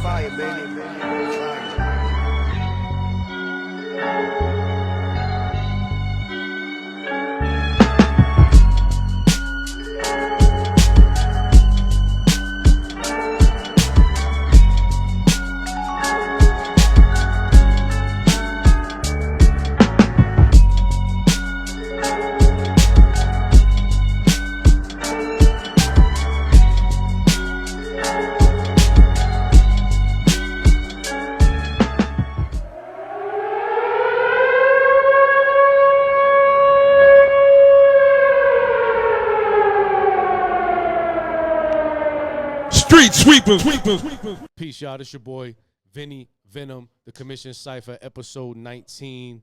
fire, baby. Fire. Street sweepers. Peace, y'all. This your boy, Vinny Venom, the Commission Cypher, episode 19.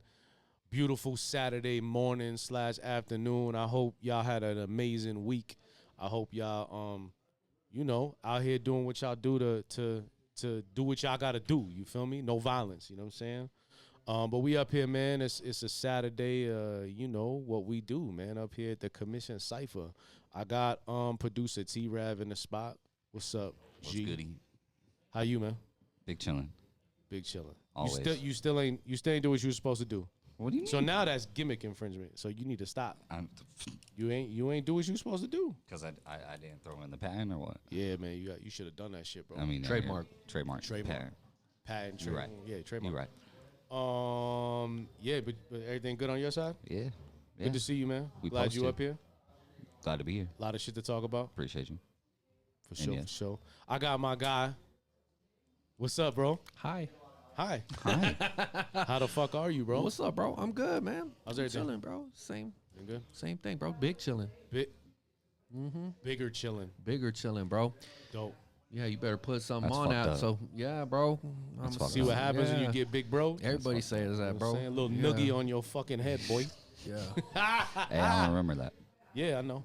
Beautiful Saturday morning / afternoon. I hope y'all had an amazing week. I hope y'all, out here doing what y'all do to do what y'all got to do. You feel me? No violence. You know what I'm saying? But we up here, man. It's a Saturday. You know what we do, man. Up here at the Commission Cypher. I got producer T-Rav in the spot. What's up, G? What's goody? How you, man? Big chillin'. Big chillin'. Always. You still ain't do what you were supposed to do. What do you mean? So now that's gimmick infringement. So you need to stop. You ain't do what you were supposed to do. Because I didn't throw in the patent or what? Yeah, man. You should have done that shit, bro. I mean, trademark. Patent. Patent. You're right. Yeah, trademark. You're right. Yeah, but everything good on your side? Yeah. Good to see you, man. We Glad you posted. up here. Glad to be here. A lot of shit to talk about. Appreciate you. For sure. I got my guy. What's up, bro? Hi. Hi. How the fuck are you, bro? What's up, bro? I'm good, man. How's everything? Chilling, bro. Same You good? thing, bro. Big chilling. Bigger chilling. Bigger chilling, bro. Dope. Yeah, you better put something That's on fucked out. up. So, yeah, bro. That's fucked See what happens when Yeah. you get big, bro? Everybody says that, bro. A little Yeah. noogie on your fucking head, boy. Yeah. Hey, I don't remember that. Yeah, I know.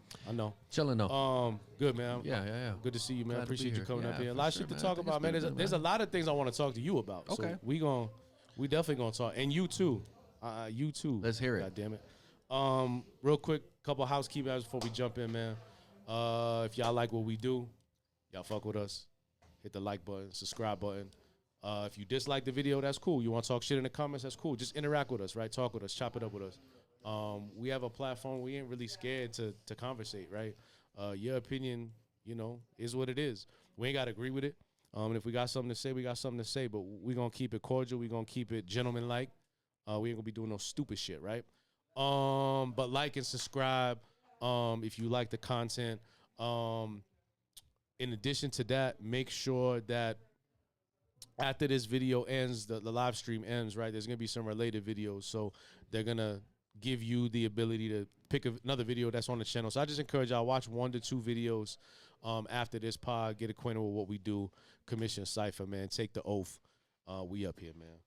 Chilling, though. Good, man. Yeah. Good to see you, man. Glad to be Appreciate you here. coming Yeah, up here. A for lot of sure, shit to man. talk I think about, it's man. been good, There's a man. lot of things I want to talk to you about. Okay. So we definitely gonna talk, and you too. You too. Let's hear it. God damn it. Real quick, couple housekeeping items before we jump in, man. If y'all like what we do, y'all fuck with us. Hit the like button, subscribe button. If you dislike the video, that's cool. You want to talk shit in the comments, that's cool. Just interact with us, right? Talk with us, chop it up with us. We have a platform. We ain't really scared to conversate, right? Your opinion, is what it is. We ain't got to agree with it. And if we got something to say, we got something to say. But we going to keep it cordial. we going to keep it gentleman-like. We ain't going to be doing no stupid shit, right? But like and subscribe if you like the content. In addition to that, make sure that after this video ends, the live stream ends, right? There's going to be some related videos. So they're going to give you the ability to pick another video that's on the channel. So I just encourage y'all, watch 1 to 2 videos after this pod. Get acquainted with what we do. Commission Cypher, man. Take the oath. We up here, man.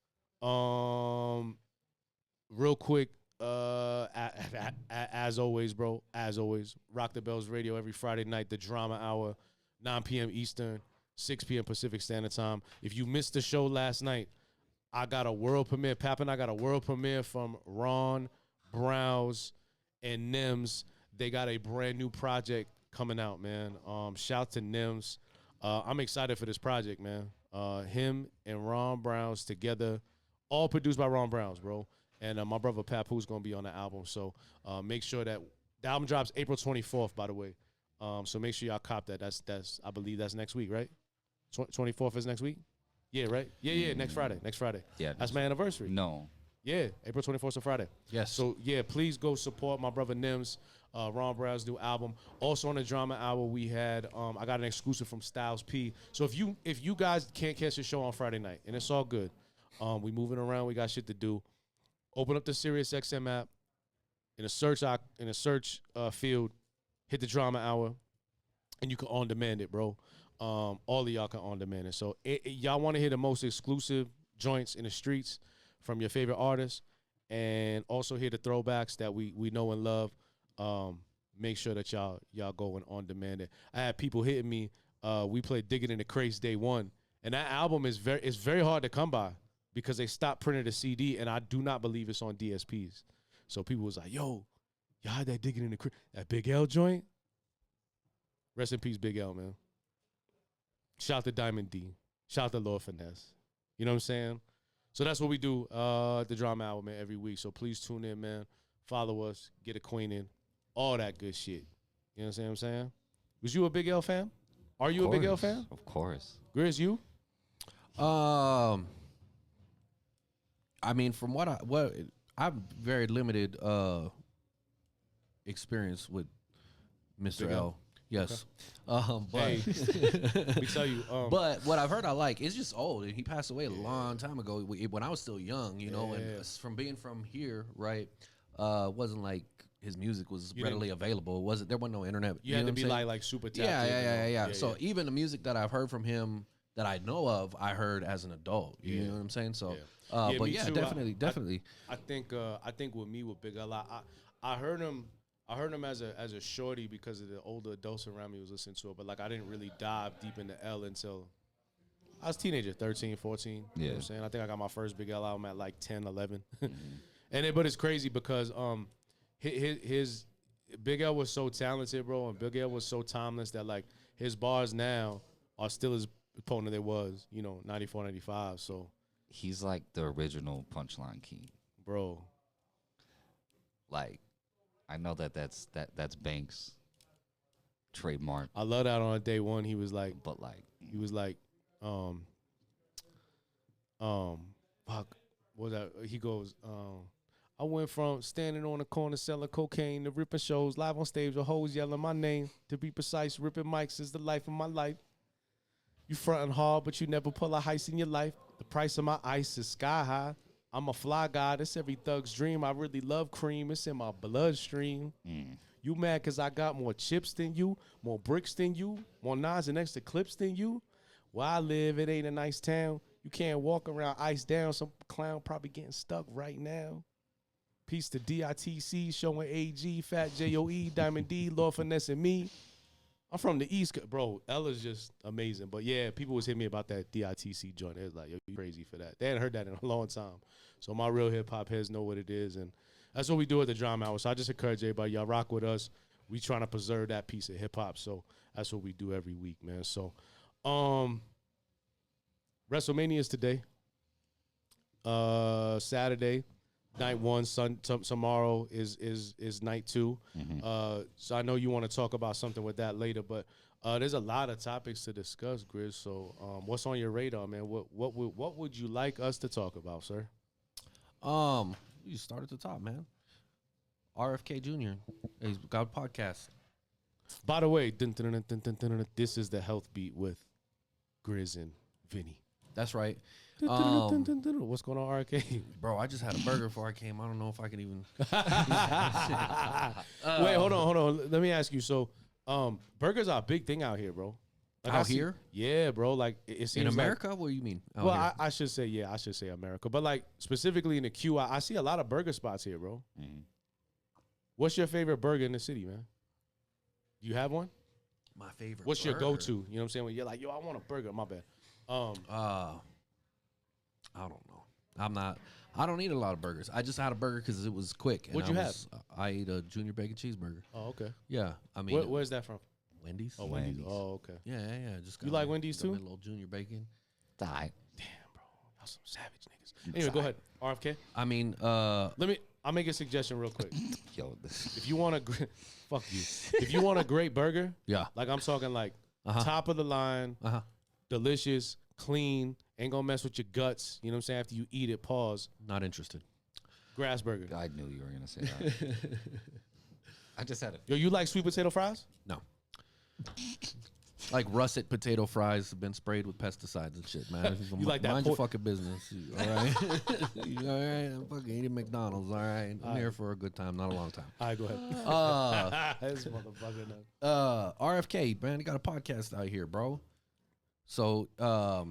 Real quick, as always, bro, Rock the Bells Radio every Friday night, the Drama Hour, 9 p.m. Eastern, 6 p.m. Pacific Standard Time. If you missed the show last night, I got a world premiere. Pap and I got a world premiere from Ron, Browse, and Nims. They got a brand new project coming out, man. Shout to Nims. I'm excited for this project, man. Him and Ron Browse together, all produced by Ron Browse, bro. And my brother Papoose going to be on the album. So make sure that the album drops April 24th, by the way. So make sure y'all cop that. That's I believe that's next week, right? 24th is next week? Yeah, right? Yeah, next Friday. Yeah. That's my anniversary. No. Yeah, April 24th is a Friday. Yes. So, yeah, please go support my brother Nims, Ron Brown's new album. Also on the Drama Hour, we had, I got an exclusive from Styles P. So if you guys can't catch the show on Friday night, and it's all good, we moving around, we got shit to do, open up the SiriusXM app, in a search field, hit the Drama Hour, and you can on-demand it, bro. All of y'all can on-demand it. So y'all want to hear the most exclusive joints in the streets from your favorite artists, and also hear the throwbacks that we know and love. Make sure that y'all go and on-demand it. I had people hitting me. We played Digging in the Crates day one, and that album is very hard to come by because they stopped printing the CD, and I do not believe it's on DSPs. So people was like, yo, y'all had that Digging in the Crates, that Big L joint? Rest in peace, Big L, man. Shout out to Diamond D. Shout out to Lord Finesse. You know what I'm saying? So that's what we do the Drama Hour, man, every week. So please tune in, man. Follow us, get acquainted, all that good shit. You know what I'm saying? Was you a Big L fan? Are you a Big L fan? Of course. Grizz, you? I mean, from what I've very limited experience with Mr. Big L. L? Yes. But But let me tell you. but what I've heard I like, it's just old. And he passed away a long time ago when I was still young, you know, and from being from here, right, wasn't like his music was readily available. There wasn't no internet. You had to be like super tapped Yeah. So even the music that I've heard from him that I know of, I heard as an adult. You know what I'm saying? So, but me yeah, too. definitely. I think with me with Big L, I heard him as a shorty because of the older adults around me was listening to it, but like I didn't really dive deep into L until I was a teenager, 13, 14. You know what I'm saying? I think I got my first Big L album at like 10, 11. But it's crazy because his Big L was so talented, bro, and Big L was so timeless that like his bars now are still as potent as they was, 94, 95. So He's like the original punchline king. bro, Like, I know that's Banks' trademark, I love that on day one. He was like, fuck, what was that? He goes, I went from standing on the corner selling cocaine to ripping shows live on stage with hoes yelling my name. To be precise, ripping mics is the life of my life. You frontin' hard, but you never pull a heist in your life. The price of my ice is sky high. I'm a fly guy. That's every thug's dream. I really love cream. It's in my bloodstream. You mad because I got more chips than you, more bricks than you, more knives and extra clips than you? Where I live, it ain't a nice town. You can't walk around ice down. Some clown probably getting stuck right now. Peace to DITC, showing AG, Fat JOE, Diamond D, Lord Finesse, and me. I'm from the East, bro. Ella's just amazing. But yeah, people was hitting me about that DITC joint. It was like, yo, you crazy for that. They hadn't heard that in a long time. So my real hip hop heads know what it is, and that's what we do at the Drama Hour. So I just encourage everybody, y'all rock with us. We trying to preserve that piece of hip hop. So that's what we do every week, man. So, WrestleMania is today. Saturday. Night one, tomorrow is night two. So I know you want to talk about something with that later, but there's a lot of topics to discuss, Grizz. So what's on your radar, man? What would you like us to talk about, sir? You start at the top, man. RFK Jr. He's got a podcast. By the way, this is the Health Beat with Grizz and Vinny. That's right. What's going on, RFK? Bro, I just had a burger before I came. I don't know if I can even. Wait, hold on. Let me ask you. So, burgers are a big thing out here, bro. Like Out here? Yeah, bro. Like it seems In America? What do you mean? Out Well, here? I should say America, but like specifically in the Q, I see a lot of burger spots here, bro. What's your favorite burger in the city, man? Do you have one? My favorite. What's your burger? go-to? You know what I'm saying? When you're like, yo, I want a burger. My bad. I don't know. I don't eat a lot of burgers. I just had a burger because it was quick. And What'd you have? I ate a junior bacon cheeseburger. Oh, okay. Yeah, I mean, Where's that from? Wendy's. Oh, Wendy's. Wendy's. Oh, okay. Yeah. Just You like Wendy's got too? me a little junior bacon. All right. Damn, bro. Y'all some savage niggas. Anyway, go ahead. RFK. I mean, I'll make a suggestion real quick. Yo, this. If you want fuck you. If you want a great burger, yeah. like I'm talking like top of the line, delicious, clean, ain't gonna mess with your guts. You know what I'm saying? After you eat it, pause. Not interested. Grass burger. I knew you were gonna say that. I just had it. Yo, you like sweet potato fries? No. Like russet potato fries have been sprayed with pesticides and shit, man. You like that Mind your fucking business. All right? You all right? I'm fucking eating McDonald's, all right? I'm here for a good time, not a long time. All right, go ahead. This motherfucker. RFK, man, you got a podcast out here, bro. So, I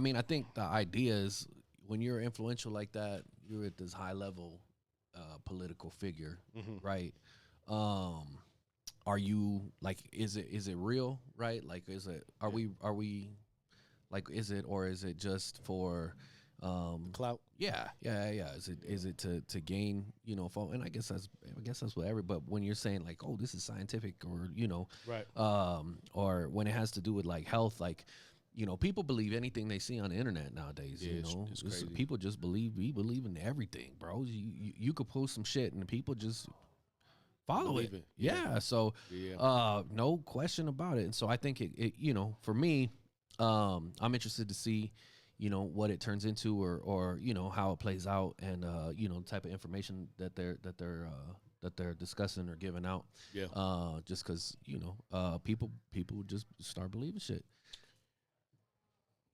mean, I think the idea is when you're influential like that, you're at this high level political figure, right? Are you like, is it real, right? Like, are we like, is it just for Clout. Yeah. Is it to gain, phone? And I guess that's what but when you're saying like, oh, this is scientific, or Right. or when it has to do with like health, like you know, people believe anything they see on the internet nowadays. Yeah, you it's- know, it's crazy. people just believe. We believe in everything, bro. You could post some shit and people just follow Believe it. it. Yeah. So, Yeah. no question about it. And so I think it you know, for me, I'm interested to see, you know, what it turns into, or you know, how it plays out, and you know, the type of information that they're discussing or giving out. Yeah. Just because, you know, people just start believing shit.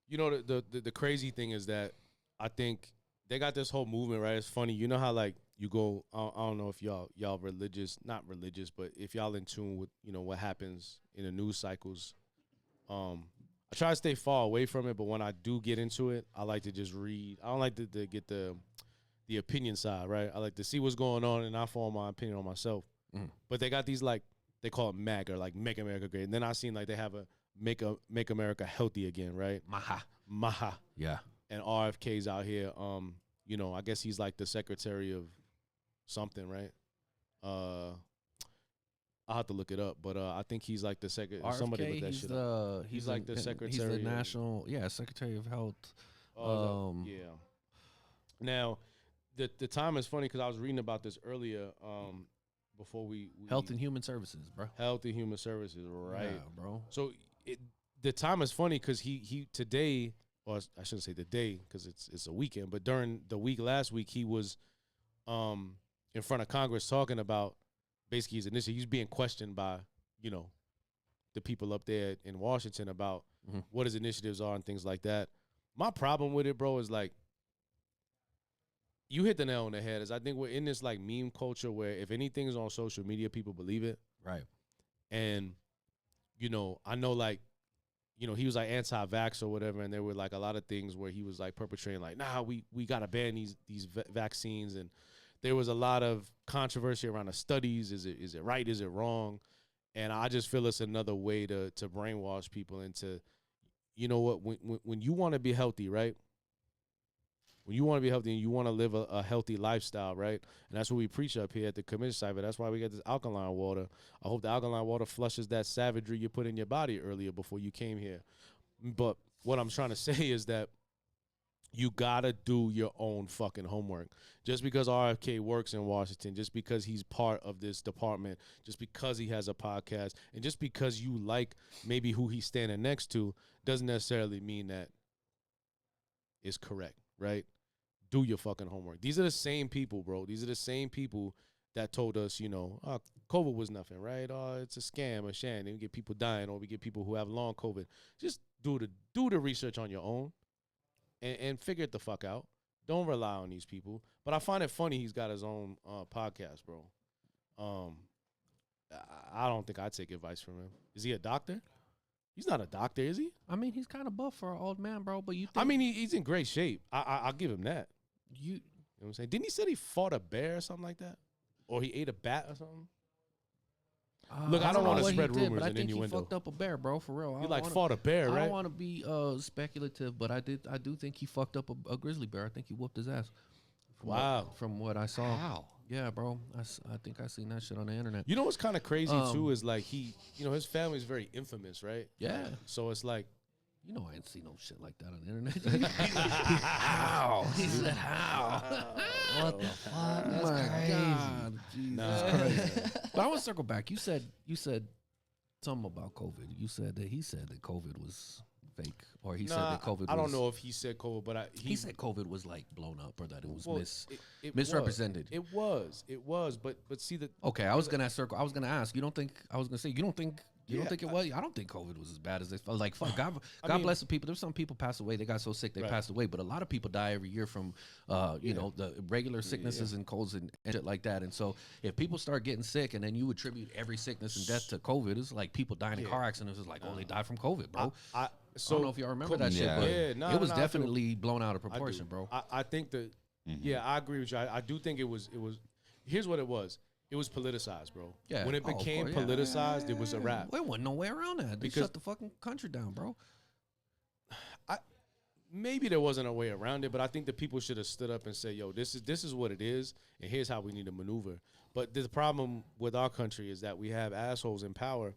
You know, the crazy thing is that I think they got this whole movement, right? It's funny. You know how, like, you go, I don't know if y'all religious, not religious, but if y'all in tune with, you know, what happens in the news cycles. I try to stay far away from it, but when I do get into it, I like to just read. I don't like to get the opinion side, right? I like to see what's going on, and I form my opinion on myself. But they got these, like, they call it MAGA, like Make America Great. And then I seen, like, they have a Make America Healthy Again, right? MAHA. Yeah. And RFK's out here. You know, I guess he's like the secretary of something, right? I'll have to look it up, but I think he's like the secretary. Somebody look that shit up. He's like the secretary. He's the of- national, Secretary of Health. Yeah. Now, the time is funny because I was reading about this earlier. Before we Health and Human Services, bro. Health and Human Services, right? Yeah, bro. So the time is funny because he today, or I shouldn't say today because it's a weekend, but during the week last week he was in front of Congress talking about basically his initiative. He's being questioned by, you know, the people up there in Washington about what his initiatives are and things like that. My problem with it, bro, is like, you hit the nail on the head. Is I think we're in this like meme culture where if anything is on social media, people believe it. Right. And, you know, I know, like, you know, he was like anti-vax or whatever, and there were like a lot of things where he was like perpetrating, like, nah, we gotta ban these vaccines, and there was a lot of controversy around the studies. Is it right? Is it wrong? And I just feel it's another way to brainwash people into, you know what, when you want to be healthy, right? When you want to be healthy and you want to live a healthy lifestyle, right? And that's what we preach up here at the Commission Cypher. That's why we got this alkaline water. I hope the alkaline water flushes that savagery you put in your body earlier before you came here. But what I'm trying to say is that you got to do your own fucking homework. Just because RFK works in Washington, just because he's part of this department, just because he has a podcast, and just because you like maybe who he's standing next to doesn't necessarily mean that it's correct, right? Do your fucking homework. These are the same people, bro. These are the same people that told us, you know, COVID was nothing, right? It's a scam, a sham. And we get people dying, or we get people who have long COVID. Just do the research on your own and figure it the fuck out. Don't rely on these people. But I find it funny he's got his own podcast, bro. I don't think I'd take advice from him. Is he a doctor? He's not a doctor, is he? I mean, he's kind of buff for an old man, bro. But you think, I mean, he's in great shape. I'll give him that. you You know what I'm saying? Didn't he say he fought a bear or something like that? Or he ate a bat or something? Look, I don't know wanna what he spread did, rumors but I and think innuendo. He fucked up a bear, bro. For real. He like fought a bear, I right? don't want to be speculative, but I do think he fucked up a grizzly bear. I think he whooped his ass. Wow. From what I saw. Wow. Yeah, bro. I think I seen that shit on the internet. You know what's kind of crazy too is like his family is very infamous, right? Yeah. So it's like, You know I ain't seen no shit like that on the internet. How? He said how? What the fuck? Oh That's my crazy. God, Jesus Nah. Christ. But I want to circle back. You said something about COVID. You said that he said that COVID was fake, or he said that COVID. I don't know if he said COVID, but He said COVID was like blown up, or that it was well, it misrepresented. Was. It was, but see the Okay, I was gonna ask. You don't think it Yeah, was? I don't think COVID was as bad as they felt. Like, fuck, God I mean- bless the people. There's some people passed away. They got so sick they Right. passed away. But a lot of people die every year from, you know, the regular sicknesses and colds and shit like that. And so if people start getting sick and then you attribute every sickness and death to COVID, it's like people dying in car accidents. It's like, oh, they died from COVID, bro. I don't know if y'all remember that shit, Yeah. but Yeah, no, it was no, I do. definitely blown out of I do. proportion, bro. I think that I agree with you. I do think it was. Here's what it was. It was politicized, bro. Yeah. When it Oh, of became course, yeah. politicized, it was a wrap. There wasn't no way around that. They Because- shut the fucking country down, bro. Maybe there wasn't a way around it, but I think the people should have stood up and said, "Yo, this is what it is, and here's how we need to maneuver." But the problem with our country is that we have assholes in power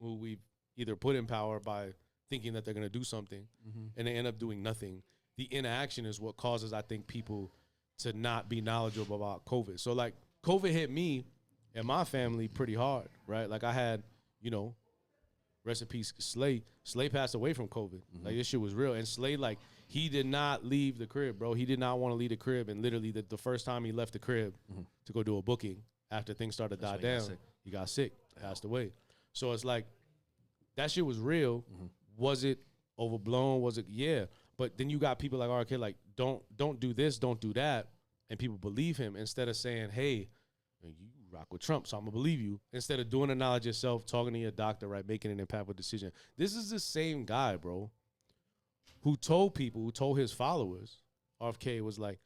who we've either put in power by thinking that they're gonna do something, Mm-hmm. and they end up doing nothing. The inaction is what causes, I think, people to not be knowledgeable about COVID. So like COVID hit me and my family pretty hard, right? Like I had, you know, rest in peace, Slay. Slay passed away from COVID. Like this shit was real. And Slay, like, he did not leave the crib, bro. He did not want to leave the crib. And literally the first time he left the crib to go do a booking after things started to die down, he got sick, passed away. So it's like, that shit was real. Was it overblown? Was it? Yeah. But then you got people like RFK, like, don't do this, don't do that. And people believe him instead of saying, hey, you rock with Trump, so I'm going to believe you. Instead of doing the knowledge yourself, talking to your doctor, right, making an impactful decision. This is the same guy, bro, who told his followers, RFK was like,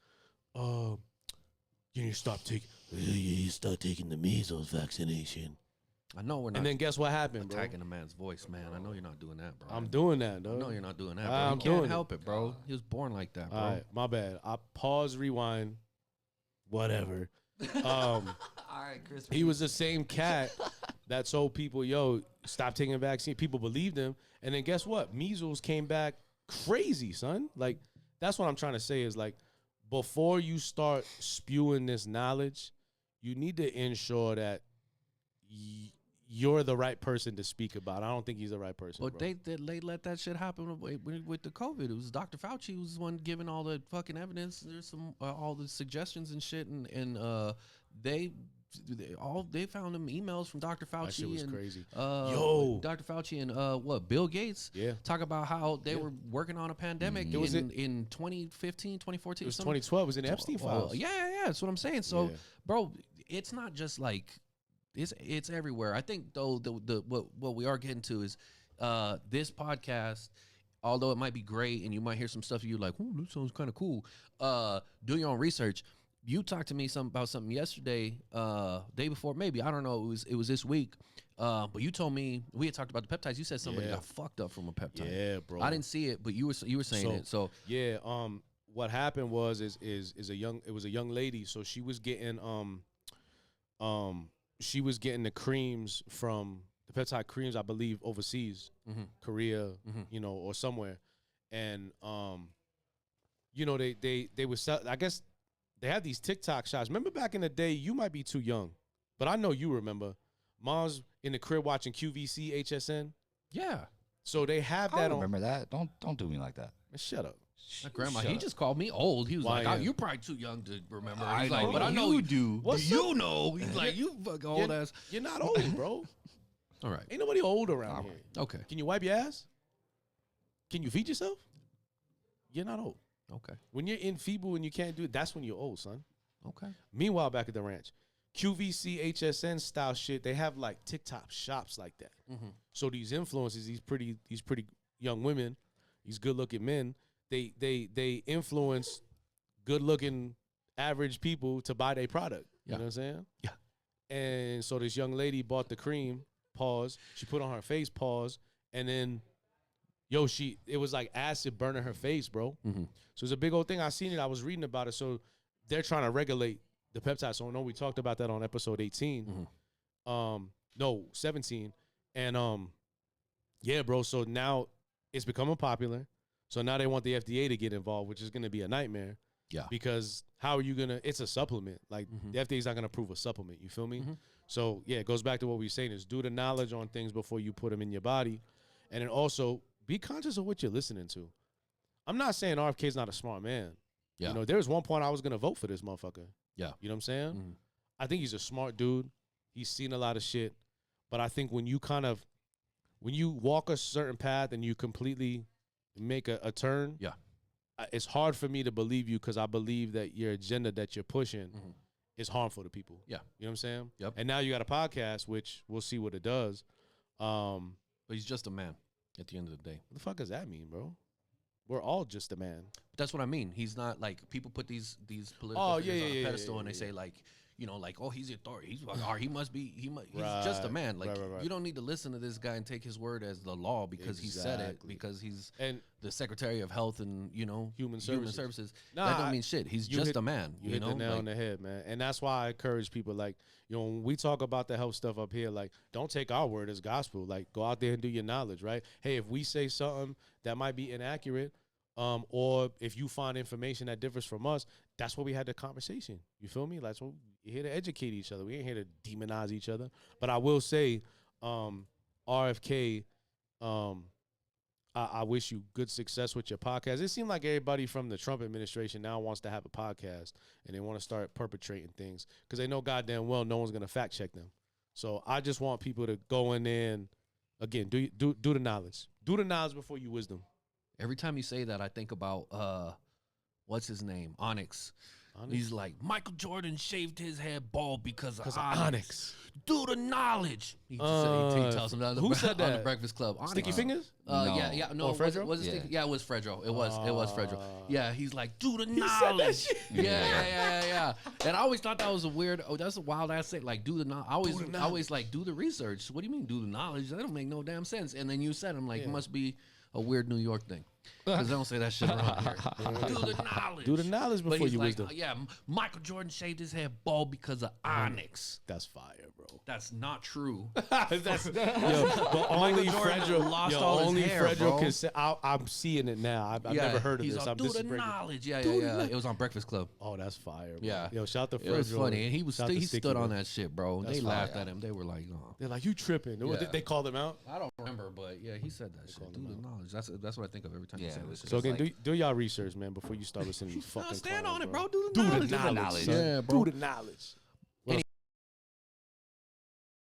you need to start taking the measles vaccination. I know we're not. And then guess what happened, bro? Attacking a man's voice, man. I know you're not doing that, bro. I'm doing that, though. I know you're not doing that, bro. I'm You doing can't it. help it, bro. He was born like that, bro. All right, my bad. I pause, rewind, whatever. All right, Chris. He was the same cat that told people, yo, stop taking a vaccine. People believed him. And then guess what? Measles came back crazy, son. Like, that's what I'm trying to say is, like, before you start spewing this knowledge, you need to ensure that you're the right person to speak about. I don't think he's the right person. But bro. they let that shit happen with the COVID. It was Dr. Fauci who was the one giving all the fucking evidence. There's some all the suggestions and shit, and they found them emails from Dr. Fauci. That shit was and, crazy. Dr. Fauci and Bill Gates. Yeah. Talk about how they were working on a pandemic in 2015, 2014. It was 2012. It was in Epstein files. Yeah, that's what I'm saying. So, Yeah. bro, it's not just like. It's everywhere. I think though what we are getting to is this podcast, although it might be great and you might hear some stuff you're like, oh, that sounds kind of cool. Do your own research. You talked to me about something yesterday, day before, maybe, I don't know, it was this week. But you told me we had talked about the peptides. You said somebody got fucked up from a peptide. Yeah, bro. I didn't see it, but you were saying it. So yeah, what happened was it was a young lady. So she was getting the creams from the peptide creams, I believe, overseas, Korea, you know, or somewhere. And, you know, they would sell, I guess they had these TikTok shots. Remember back in the day, you might be too young, but I know you remember. Mom's in the crib watching QVC, HSN. yeah, So they have I that don't on. remember that. Don't do me like that. Man, shut up. my grandma. Shut He up. just called me old. He was Why, like, yeah. oh, "You're probably too young to remember." I He's know, like, but I know you do. What's you up? know. He's like, "You fucking old ass." You're not old, bro. All right. Ain't nobody old around here. Okay. Can you wipe your ass? Can you feed yourself? You're not old. Okay. When you're enfeebled and you can't do it, that's when you're old, son. Okay. Meanwhile, back at the ranch, QVC, HSN style shit, they have like TikTok shops like that. So these influencers, these pretty young women, these good looking men, they influence good looking average people to buy their product. You Yeah. know what I'm saying? Yeah. And so this young lady bought the cream, pause. She put on her face, pause, and then it was like acid burning her face, bro. So it's a big old thing. I seen it. I was reading about it. So they're trying to regulate the peptide. So I know we talked about that on episode 18. No, 17. And yeah, bro. So now it's becoming popular. So now they want the FDA to get involved, which is going to be a nightmare. Yeah. Because how are you going to, it's a supplement. Like the FDA is not going to approve a supplement. You feel me? So yeah, it goes back to what we were saying is do the knowledge on things before you put them in your body. And then also be conscious of what you're listening to. I'm not saying RFK is not a smart man. Yeah. You know, there was one point I was going to vote for this motherfucker. Yeah. You know what I'm saying? I think he's a smart dude. He's seen a lot of shit. But I think when you walk a certain path and you completely make a turn, Yeah. It's hard for me to believe you because I believe that your agenda that you're pushing is harmful to people. Yeah. You know what I'm saying? Yep. And now you got a podcast, which we'll see what it does. But he's just a man at the end of the day. What the fuck does that mean, bro? We're all just a man. That's what I mean. He's not like people put these political figures on a pedestal and they say like, you know, like, oh, he's the authority. He's like, or he's Right, just a man. Like, right. you don't need to listen to this guy and take his word as the law because he said it, Exactly. because he's And the Secretary of Health and, you know, Human Services. Nah, that don't mean shit. He's you just hit- a man. you You hit know, the nail like, on the head, man. And that's why I encourage people, like, you know, when we talk about the health stuff up here, like, don't take our word as gospel. Like, go out there and do your knowledge, right? Hey, if we say something that might be inaccurate, or if you find information that differs from us, that's why we had the conversation. You feel me? That's what we're here to educate each other. We ain't here to demonize each other. But I will say, RFK, I wish you good success with your podcast. It seemed like everybody from the Trump administration now wants to have a podcast, and they want to start perpetrating things because they know goddamn well no one's going to fact check them. So I just want people to go in there and, again, do the knowledge. Do the knowledge before you wisdom. every time you say that, I think about what's his name, Onyx. He's like, Michael Jordan shaved his head bald because of Onyx. Do the knowledge. He tells him that who said on that? the Breakfast Club. Onyx. Sticky Fingers? No. No. Oh, Fredro? Was it Yeah. Sticky? Yeah, it was Fredro. It was Fredro. Yeah, he's like, do the said that knowledge. shit. Yeah. And I always thought that was a weird. Oh, that's a wild ass thing. Like, do the knowledge. I always like do the research. What do you mean, do the knowledge? That don't make no damn sense. And then you said, I'm like, it must be a weird New York thing. Because they don't say that shit around here. Do the knowledge. Do the knowledge But before he's you like, wisdom. Michael Jordan shaved his head bald because of Onyx. That's fire, bro. That's not true. That's, but only Jordan Fredro lost all his only hair, Fredro bro. can say. I'm seeing it now. I've never heard of he's this. Like, do This is the breaking. knowledge. Yeah. the It was on Breakfast Club. Oh, that's fire. Bro. Yeah. Yo, shout to Fredro. It was funny, and he Sticky, stood on bro. that shit, bro. That's They laughed fire. at him. They were like, "No." They're like, you tripping. Yeah. They called him out. I don't remember, but yeah, he said that shit. Do the knowledge. That's what I think of every time you Yeah, say it this. was shit. So It's again, like- do y'all research, man, before you start listening to these fucking Stand clowns, on it, bro. Do the Do knowledge. the knowledge. knowledge. son. Yeah, bro. Do the knowledge.